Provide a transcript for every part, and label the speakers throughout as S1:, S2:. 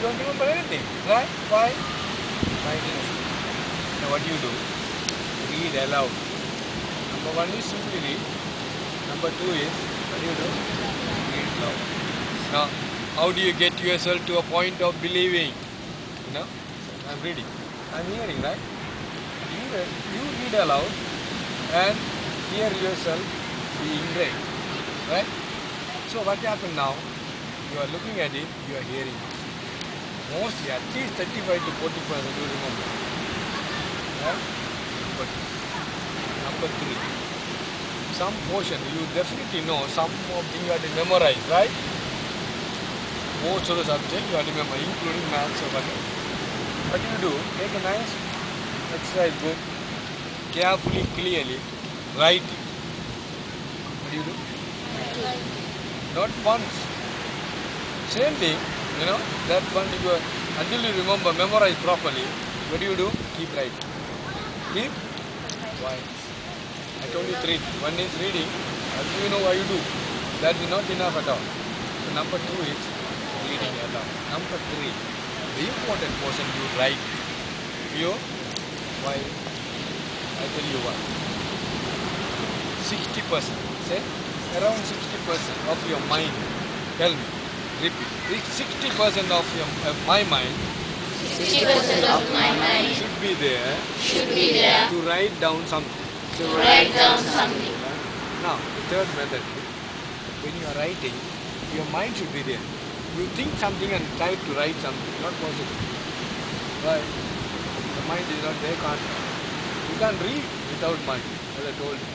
S1: don't remember anything, right? Why? Mind is. Now what you do? Read aloud. Number one is simply read. Number two is, what do you do? Read aloud. Now, how do you get yourself to a point of believing? You know, I'm reading. I'm hearing, right? You read aloud and hear yourself being read, right? So what happened now? You are looking at it, you are hearing it. Mostly, at least 35 to 40% you remember. Right? But number three, some portion you definitely know, some of things you have to memorize, right? Most of the subject you have to remember, including maths or whatever. What do you do? Take a nice exercise book, carefully, clearly, write it. What do you do? Not once. Same thing, you know, that one you until you remember, memorize properly. What do? Keep writing. Keep quiet. I told you three. One is reading. Until you know what you do. That is not enough at all. So number two is reading aloud. Number three, the important portion you write. You, why? I tell you what. 60%. Say around 60% of your mind. Tell me. Repeat. 60% of my mind
S2: 60% of my mind
S1: should be there to write down something. Now, the third method is, when you are writing, your mind should be there. You think something and try to write something. Not possible. Right? The mind is not there. You can't read without mind, as I told you.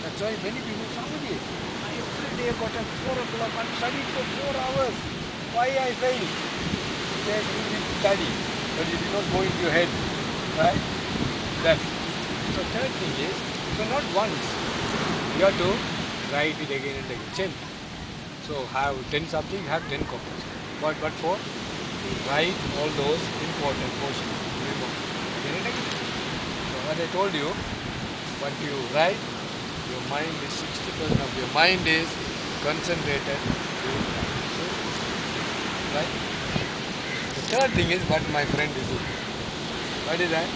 S1: That's why many people say, I every day got at 4 o'clock and studied for 4 hours. Why I failed? Yes, you did study, but it did not go into your head. Right? That. So third thing is, so not once. You have to write it again and again. Same. So have 10 subjects, have 10 copies. But for write all those important portions. Remember. Again and again. So as I told you, what you write, your mind is 60% of your mind is concentrated. Right? The third thing is what my friend is doing. What is that?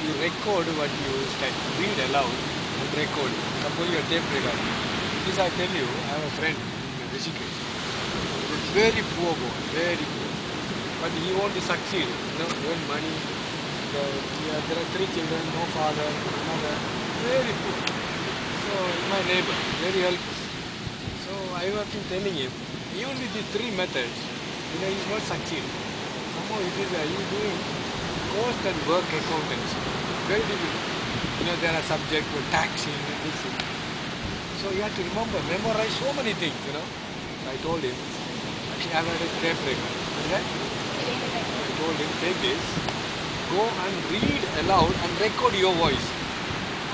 S1: You record what you study. Read aloud and record. Suppose you are tape recorder. This I tell you, I have a friend in Rishikesh. He's a very poor boy, very poor. But he wants to succeed, earn money. There are 3 children, no father, no mother. Very poor. So my neighbor, very helpful. So I have been telling him, even with these 3 methods, he's not succeeding. Somehow he's doing cost and work accountancy. Very difficult. There are subjects for taxing and this. So you have to memorize so many things, I told him, I have a tape record. Right? I told him, take this, go and read aloud and record your voice.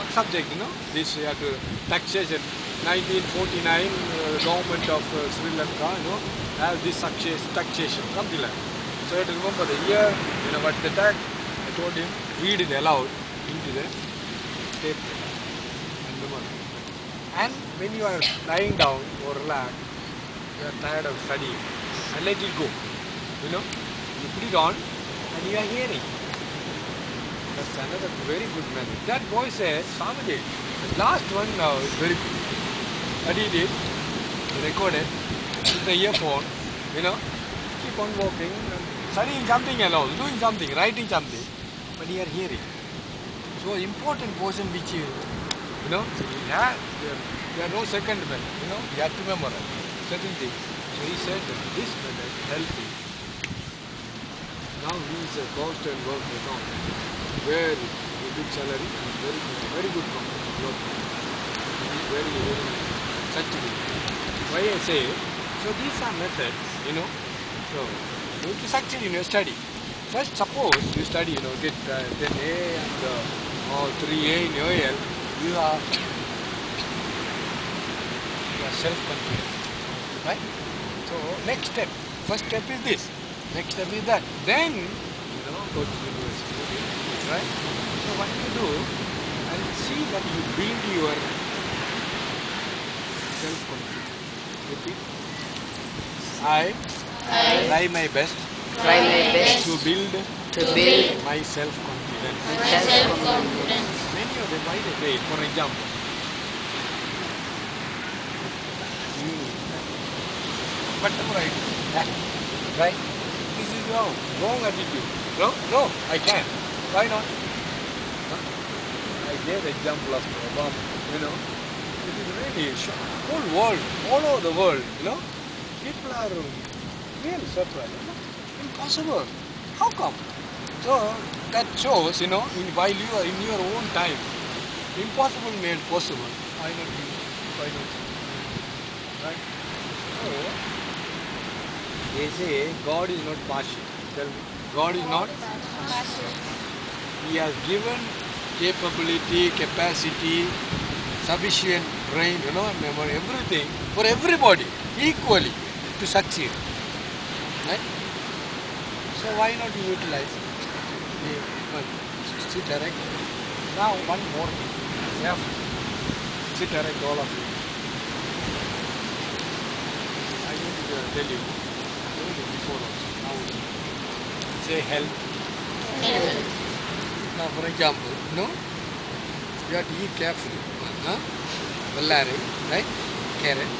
S1: What subject, This you have to, taxation. 1949, the government of Sri Lanka, have this taxation, something like that. So you have to remember the year, what the tax. I told him, read it aloud into the tape and remember. And when you are lying down or relaxed, you are tired of studying, and let it go. You put it on and you are hearing. That's another very good method. That boy says, Swamiji, the last one now is very good. What he did, he recorded with the earphone, keep on walking, studying something else, doing something, writing something, but you are hearing. So important portion which there are no second method, you have to memorize certain things. So he said that this method helped him. Now he is a cost and work accountant. Very good salary and very good company. Very nice. Such a good. Why I say, so these are methods, so you need to succeed in your study. First, suppose you study, get 10A and or 3A in your AL, you are self-confident, right? So next step, first step is this, next step is that. Then, go to university, right? So what you do, and see that you build your self-confidence. Repeat. I try my best
S2: try my best
S1: to build
S2: to build
S1: my self-confidence.
S2: my self-confidence.
S1: Many of them, by the way, for example, bottom right, right? This is wrong attitude. No, I can. Why not? Huh? I gave the example of Obama. It is really whole world, all over the world. People are really surprised. Impossible. How come? So that shows, while you are in your own time, impossible made possible. Why not you? Why not? Right? So they say God is not partial. Tell me, God is not. He has given capability, capacity, sufficient brain, memory, everything for everybody equally to succeed. Right? So why not utilize? Sit erect. Now one more thing. Sit erect, all of you. I need to tell you. I told you before also. Now say health. Now for example, you have to eat carefully. Ballari, right? Carrot.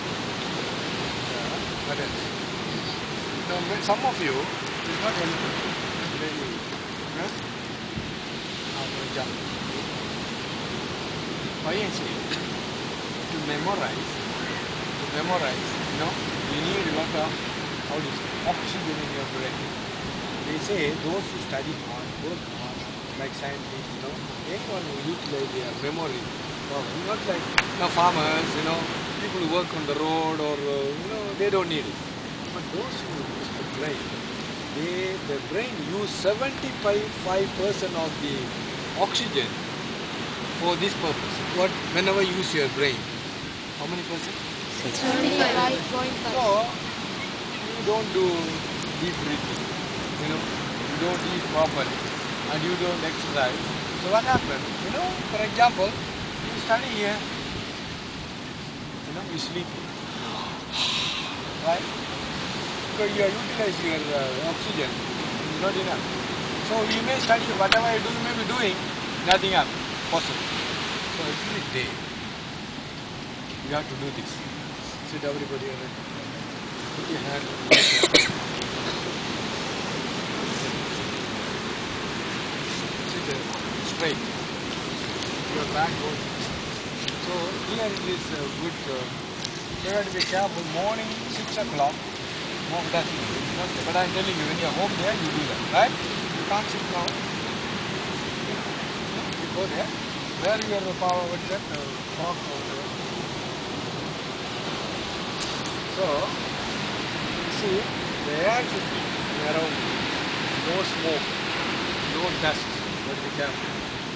S1: What else? Now some of you is not healthy. Really. Now for example, to memorize, you need a lot of oxygen in your brain. They say those who study hard, work hard, like scientists, anyone who utilize their memory, not like farmers, people who work on the road or, they don't need it. But those who use the brain, the brain use 75% of the oxygen for this purpose. Whenever you use your brain, how many percent?
S2: 75.5.
S1: So, you don't do deep breathing, you don't eat properly, and you don't exercise. So what happens? For example, you study here, you sleep, right? Because you utilize your oxygen, it's not enough. So you may study whatever you do, you may be doing, nothing else possible. So every day, you have to do this. Sit everybody around. Put your hand on your sit straight. Your back goes. So here it is good. You have to be careful. Morning 6 o'clock. But I'm telling you, when you're home there, you do that, right? You can't sit now. You go there. Where your power? What's that? Fog or whatever. So, you see, the air should be around, no smoke, no dust, but be careful.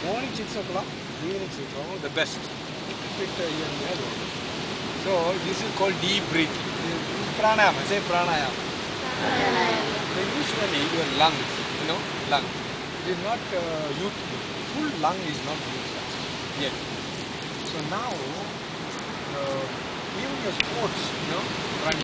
S1: Morning 6 o'clock, evening 6 o'clock, the best. So, this is called deep breathing. Pranayama, say pranayama. Then usually your lungs, lung. It is not, full lung is not utilized yet. So now, even your sports, running.